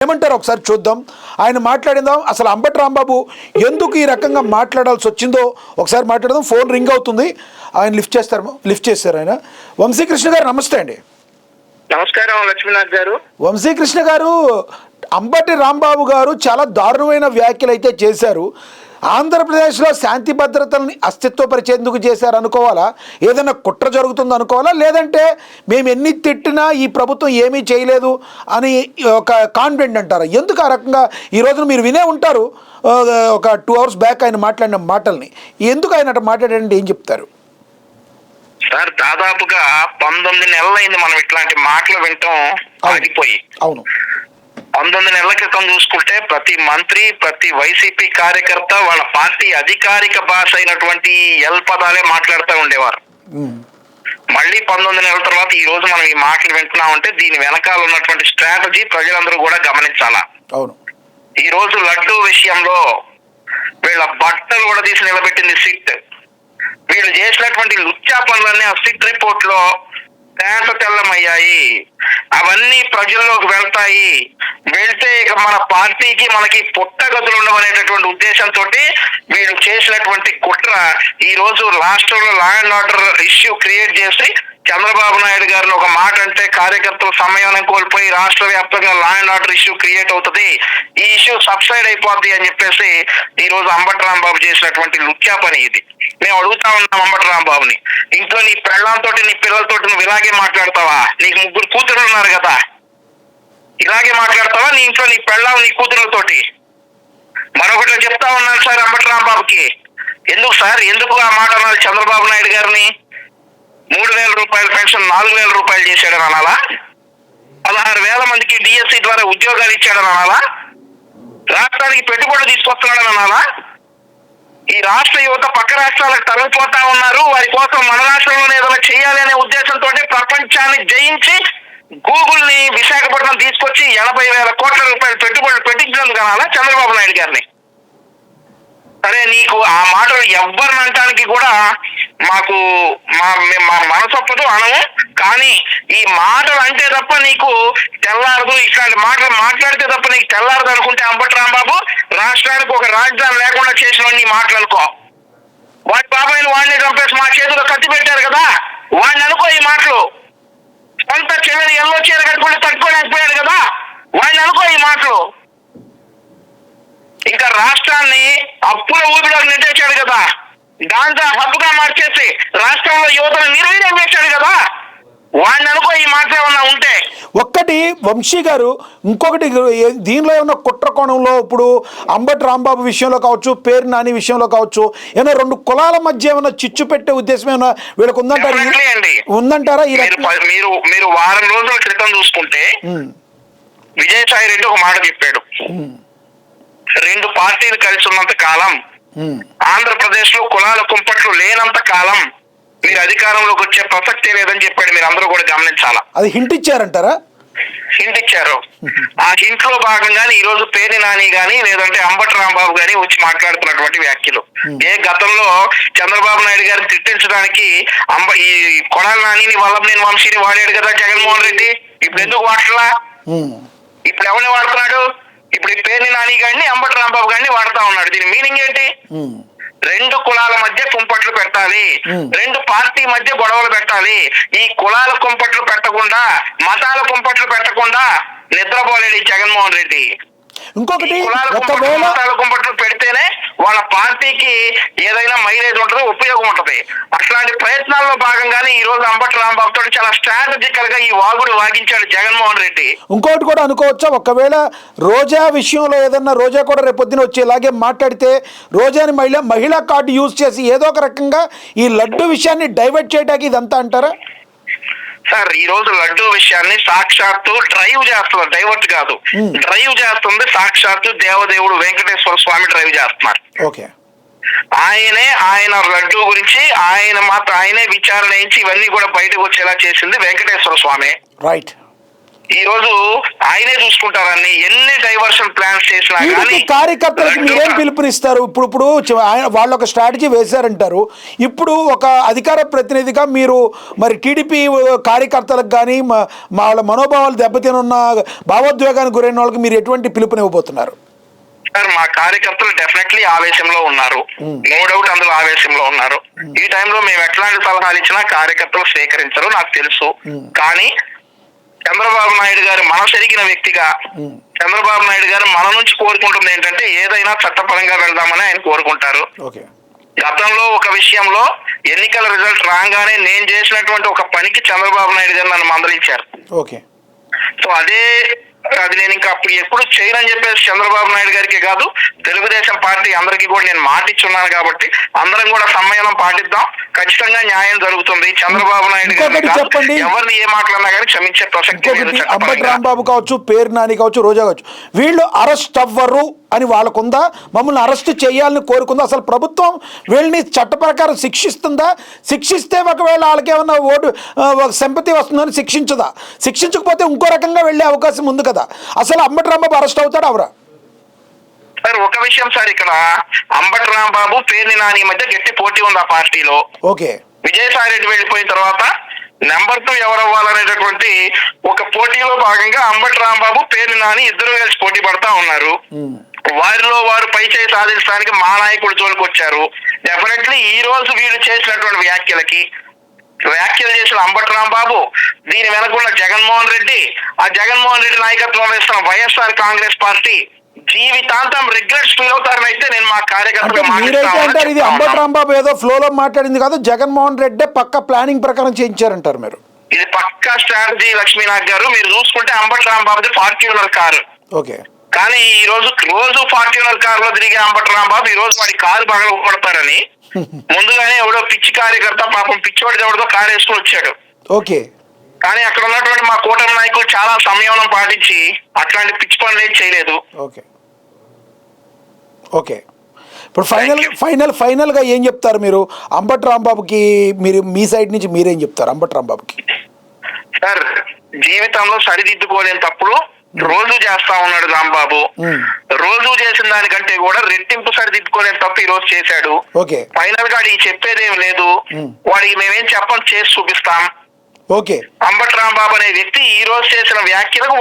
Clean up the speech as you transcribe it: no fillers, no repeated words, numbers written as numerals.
ఏమంటారు ఒకసారి చూద్దాం. ఆయన మాట్లాడిందాం. అసలు అంబటి రాంబాబు ఎందుకు ఈ రకంగా మాట్లాడాల్సి వచ్చిందో ఒకసారి మాట్లాడదాం. ఫోన్ రింగ్ అవుతుంది, ఆయన లిఫ్ట్ చేస్తారు. ఆయన వంశీకృష్ణ గారు నమస్తే అండి. నమస్కారం లక్ష్మీనాథ్ గారు. వంశీకృష్ణ గారు, అంబటి రాంబాబు గారు చాలా దారుణమైన వ్యాఖ్యలు అయితే చేశారు. ఆంధ్రప్రదేశ్లో శాంతి భద్రతల్ని అస్తిత్వపరిచేందుకు చేశారు అనుకోవాలా, ఏదైనా కుట్ర జరుగుతుంది అనుకోవాలా, లేదంటే మేము ఎన్ని తిట్టినా ఈ ప్రభుత్వం ఏమీ చేయలేదు అని ఒక కాన్ఫిడెంట్ అంటారా? ఎందుకు ఆ రకంగా ఈ రోజున మీరు వినే ఉంటారు ఒక 2 hours బ్యాక్ ఆయన మాట్లాడిన మాటల్ని, ఎందుకు ఆయన అట్లా మాట్లాడారంటే ఏం చెప్తారు? సార్, దాదాపుగా 19 నెలలైంది మనం ఇట్లాంటి మాటలు వింటాం ఆగిపోయి. అవును, 19 నెలల క్రితం చూసుకుంటే ప్రతి మంత్రి, ప్రతి వైసీపీ కార్యకర్త వాళ్ళ పార్టీ అధికారిక భాష అయినటువంటి ఎల్ పదాలే మాట్లాడుతూ ఉండేవారు. మళ్ళీ 19 నెలల తర్వాత ఈ రోజు మనం ఈ మాటలు వింటున్నామంటే దీని వెనకాల ఉన్నటువంటి స్ట్రాటజీ ప్రజలందరూ కూడా గమనించాలా. అవును, ఈ రోజు లడ్డూ విషయంలో వీళ్ళ బట్టలు కూడా తీసి నిలబెట్టింది సిట్. వీళ్ళు చేసినటువంటి లుచ్చా పనులన్నీ ఆ సిట్ రిపోర్ట్ లో తేట తెల్లమయ్యాయి. అవన్నీ ప్రజల్లోకి వెళ్తాయి. వెళ్తే ఇక మన పార్టీకి మనకి పుట్టగతులు ఉండవనేటటువంటి ఉద్దేశంతో వీళ్ళు చేసినటువంటి కుట్ర ఈ రోజు రాష్ట్రంలో law and order issue create చేసి చంద్రబాబు నాయుడు గారిని ఒక మాట అంటే కార్యకర్తల సమయాన్ని కోల్పోయి రాష్ట్ర వ్యాప్తంగా law and order issue create అవుతుంది, ఈ ఇష్యూ సబ్సైడ్ అయిపోద్ది అని చెప్పేసి ఈ రోజు అంబటి రాంబాబు చేసినటువంటి లుచ్చా పని ఇది. మేము అడుగుతా ఉన్నాం అంబటి రాంబాబుని, ఇంట్లో నీ పెళ్ళంతో నీ పిల్లలతోటి నువ్వు ఇలాగే మాట్లాడతావా? నీకు 3 కూతురు ఉన్నారు కదా, ఇలాగే మాట్లాడతావా నీ ఇంట్లో నీ పెళ్ళం నీ కూతురులతోటి? మరొకటి చెప్తా ఉన్నాను సార్ అంబటి రాంబాబుకి, ఎందుకు సార్ ఎందుకు ఆ మాట అనాలి చంద్రబాబు నాయుడు గారిని? 3,000 రూపాయల పెన్షన్ 4,000 రూపాయలు చేశాడని అనాలా? 16,000 మందికి డిఎస్సి ద్వారా ఉద్యోగాలు ఇచ్చాడని అనాలా? రాష్ట్రానికి పెట్టుబడులు తీసుకొస్తున్నాడని అనాలా? ఈ రాష్ట్ర యువత పక్క రాష్ట్రాలకు తరలిపోతా ఉన్నారు, వారి కోసం మన రాష్ట్రంలోనే ఏదైనా చేయాలి అనే ఉద్దేశంతో ప్రపంచాన్ని జయించి గూగుల్ ని విశాఖపట్నం తీసుకొచ్చి 80,000 కోట్ల రూపాయలు పెట్టుబడులు పెట్టించినందుకు అనాలా చంద్రబాబు నాయుడు గారిని? సరే, నీకు ఆ మాటలు ఎవ్వరిని అంటానికి కూడా మాకు మా మనసొప్పదు అనము, కానీ ఈ మాటలు అంటే తప్ప నీకు తెల్లారదు, ఇట్లాంటి మాటలు మాట్లాడితే తప్ప నీకు తెల్లారదు అనుకుంటే అంబటి రాంబాబు రాష్ట్రానికి ఒక రాజధాని లేకుండా చేసిన నీ మాటలు అనుకో. వాడి బాబాయిని వాడిని చంపేసి మా చేతిలో కత్తి పెట్టారు కదా, వాడిని అనుకో ఈ మాటలు. సొంత చెల్లెలు ఎల్లో చీర కట్టుకుని తట్టుకోలేకపోయాడు కదా, వాడిని అనుకో ఈ మాటలు. ఇంకా రాష్ట్రాన్ని అప్పుల ఊపిలోకి నెట్టేశాడు కదా, గాంజా హబ్బుగా మార్చేసి రాష్ట్రంలో యువతను నిర్వీర్యం చేశాడు కదా, వాడిని అనుకో ఈ మాట ఏమన్నా ఉంటే. ఒక్కటి వంశీ గారు, ఇంకొకటి దీనిలో ఏమన్నా కుట్ర కోణంలో ఇప్పుడు అంబటి రాంబాబు విషయంలో కావచ్చు, పేరు నాని విషయంలో కావచ్చు, ఏమైనా 2 కులాల మధ్య ఏమైనా చిచ్చు పెట్టే ఉద్దేశం ఏమైనా వీళ్ళకి ఉందంటారా? మీరు వారం రోజుల క్రితం చూసుకుంటే విజయసాయి రెడ్డి ఒక మాట చెప్పాడు, 2 పార్టీలు కలిసి ఉన్నంత కాలం, ఆంధ్రప్రదేశ్ లో కులాల కుంపట్లు లేనంత కాలం మీరు అధికారంలోకి వచ్చే ప్రసక్తే లేదని చెప్పాడు. మీరు అందరూ కూడా గమనించాలా. అది హింట్ ఇచ్చారంటారా? హింట్ ఇచ్చారు. ఆ హింట్ లో భాగంగానే ఈ రోజు పేర్ని నాని గాని లేదంటే అంబటి రాంబాబు గాని వచ్చి మాట్లాడుతున్నటువంటి వ్యాఖ్యలు. గతంలో చంద్రబాబు నాయుడు గారిని తిట్టించడానికి ఈ కొడాలి నాని వల్లభనేని వంశీని వాడాడు కదా జగన్మోహన్ రెడ్డి, ఇప్పుడు ఎందుకు వాడలా? ఇప్పుడు ఎవరిని వాడుతున్నాడు? ఇప్పుడు ఈ పేర్ని నాని గారిని అంబటి రాంబాబు గారిని వాడుతా ఉన్నాడు. దీని మీనింగ్ ఏంటి? 2 కులాల మధ్య కుంపట్లు పెట్టాలి, 2 పార్టీ మధ్య గొడవలు పెట్టాలి. ఈ కులాల కుంపట్లు పెట్టకుండా, మతాల కుంపట్లు పెట్టకుండా నిద్రపోలేడు జగన్మోహన్ రెడ్డి. ఇంకొకటి, మతాల కుంపట్లు పెడితేనే వాళ్ళ పార్టీకి ఏదైనా మైలేజ్ ఉంటది, ఉపయోగం ఉంటది. అట్లాంటి ప్రయత్నాల్లో భాగంగానే ఈ రోజు అంబటి రాంబాబు తోటి చాలా స్ట్రాటజికల్ గా ఈ వాగుడు వాగించాడు జగన్మోహన్ రెడ్డి. ఇంకోటి కూడా అనుకోవచ్చా, ఒకవేళ రోజా విషయంలో ఏదన్నా రోజా కూడా రేపొద్దున వచ్చి ఇలాగే మాట్లాడితే రోజాని మహిళా కార్డు యూజ్ చేసి ఏదో ఒక రకంగా ఈ లడ్డు విషయాన్ని డైవర్ట్ చేయడానికి ఇదంతా అంటారా? సార్, ఈ రోజు లడ్డూ విషయాన్ని సాక్షాత్తు డ్రైవ్ చేస్తుంది, డైవర్ట్ కాదు, డ్రైవ్ చేస్తుంది సాక్షాత్తు దేవదేవుడు వెంకటేశ్వర స్వామి డ్రైవ్ చేస్తున్నారు. ఓకే, ఆయన లడ్డూ గురించి ఆయనే విచారణ చేయించి ఇవన్నీ కూడా బయటకు వచ్చేలా చేసింది వెంకటేశ్వర స్వామి. రైట్. ఈ రోజు ఆయనే చూసుకుంటారని ఎన్ని డైవర్షన్ ప్లాన్స్ చేసినా వీటికి కానీ కార్యకర్తలకు మీరేం పిలుపునిస్తారు? ఇప్పుడు వాళ్ళు ఒక స్ట్రాటజీ వేశారంటారు. ఇప్పుడు ఒక అధికార ప్రతినిధిగా మీరు మరి టీడీపీ కార్యకర్తలకు కానీ వాళ్ళ మనోభావాలు దెబ్బతినున్న భావోద్వేగానికి గురైన వాళ్ళకి మీరు ఎటువంటి పిలుపునివ్వబోతున్నారు? సార్, మా కార్యకర్తలు డెఫినెట్లీ ఆవేశంలో ఉన్నారు, నో డౌట్ అందులో ఆవేశంలో ఉన్నారు. ఈ టైంలో మేము ఎట్లాంటి సలహాలు ఇచ్చినా కార్యకర్తలు స్వీకరించరు, నాకు తెలుసు. కానీ చంద్రబాబు నాయుడు గారు మనసెరిగిన వ్యక్తిగా చంద్రబాబు నాయుడు గారు మన నుంచి కోరుకుంటుంది ఏంటంటే ఏదైనా చట్టపరంగా వెళ్దామని ఆయన కోరుకుంటారు. గతంలో ఒక విషయంలో ఎన్నికల రిజల్ట్ రాగానే నేను చేసినటువంటి ఒక పనికి చంద్రబాబు నాయుడు గారు నన్ను మందలించారు. సో అది నేను ఇంకా అప్పుడు ఎప్పుడు చేయనని చెప్పేసి చంద్రబాబు నాయుడు గారికి కాదు, తెలుగుదేశం పార్టీ అందరికీ కూడా నేను మాటిచ్చున్నాను. కాబట్టి అందరం కూడా సమ్మేళనం పాటిద్దాం, ఖచ్చితంగా న్యాయం జరుగుతుంది. చంద్రబాబు నాయుడు గారు ఎవరిని ఏ మాట్లాడినా కానీ క్షమించే ప్రసక్తి లేదు. అంబటి రాంబాబు కావచ్చు, పేరు నాని కావచ్చు, రోజా కావచ్చు, వీళ్ళు అరెస్ట్ అవ్వరు అని వాళ్ళకుందా? మమ్మల్ని అరెస్ట్ చేయాలని కోరుకుందా? అసలు ప్రభుత్వం వీళ్ళని చట్ట ప్రకారం శిక్షిస్తుందా? శిక్షిస్తే ఒకవేళ వాళ్ళకి ఏమన్నా ఓటు సింపతి వస్తుందని శిక్షించదా? శిక్షించకపోతే ఇంకో రకంగా వెళ్ళే అవకాశం ఉంది కదా. అసలు అంబటి రాంబాబు అరెస్ట్ అవుతాడు అవరా? సార్, ఒక విషయం సార్, ఇక్కడ అంబటి రాంబాబు పేర్ని నాని మధ్య గట్టి పోటీ ఉంది ఆ పార్టీలో. విజయసాయి రెడ్డి వెళ్ళిపోయిన తర్వాత నెంబర్ 2 ఎవరు అవ్వాలనేటటువంటి ఒక పోటీలో భాగంగా అంబటి రాంబాబు పేర్ని నాని ఇద్దరు కలిసి పోటీ పడతా ఉన్నారు. వారిలో వారు పై చేయి సాధించడానికి మా నాయకుడు జోలికి వచ్చారు. డెఫినెట్లీ ఈ రోజు వీళ్ళు చేసినటువంటి వ్యాఖ్యలు చేసిన అంబటి రాంబాబు, దీని వెనకున్న జగన్మోహన్ రెడ్డి, ఆ జగన్మోహన్ రెడ్డి నాయకత్వం వేస్తున్న వైఎస్ఆర్ కాంగ్రెస్ పార్టీ జీవితాంతం రిగ్రెట్స్ ఫీల్ అవుతారని అయితే నేను మా కార్యకర్తలు. ఇది అంబటి రాంబాబు ఏదో ఫ్లోలో మాట్లాడింది కాదు, జగన్మోహన్ రెడ్డి పక్క ప్లానింగ్ ప్రకారం చేయించారంటారు మీరు? ఇది పక్కా స్ట్రాటజీ లక్ష్మీనాథ్ గారు. మీరు చూసుకుంటే అంబటి రాంబాబుది ఫార్చ్యూనర్ కారు. కానీ ఈ రోజు ఫార్చ్యూనర్ కార్ లో తిరిగే అంబటి రాంబాబు ఈ రోజు వాడి కారు పగల కొడతారని ముందుగానే ఎవడో పిచ్చి కార్యకర్త పాపం పిచ్చివాడి ఎవరితో కారు వేసుకుని వచ్చాడు. కానీ అక్కడ ఉన్నటువంటి మా కూటమి నాయకులు చాలా సంయమనం పాటించి అట్లాంటి పిచ్చి పనులు ఏం చేయలేదు. ఇప్పుడు ఫైనల్ గా ఏం చెప్తారు మీరు అంబటి రాంబాబుకి? మీరు మీ సైడ్ నుంచి మీరేం చెప్తారు అంబటి రాంబాబుకి? సార్, జీవితంలో సరిదిద్దుకోలేని తప్పుడు రోజు చేస్తా ఉన్నాడు రాంబాబు. రోజు చేసిన దానికంటే కూడా రెట్టింపు సరిదిద్దుకోలేని తప్పు ఈ రోజు చేశాడు. ఫైనల్ గా వాడికి చెప్పేదేం లేదు, వాడికి మేమేం చెప్పని చేసి చూపిస్తాం. ఓకే. అంబటి రాంబాబు అనే వ్యక్తి ఈ రోజు చేసిన వ్యాఖ్యలకు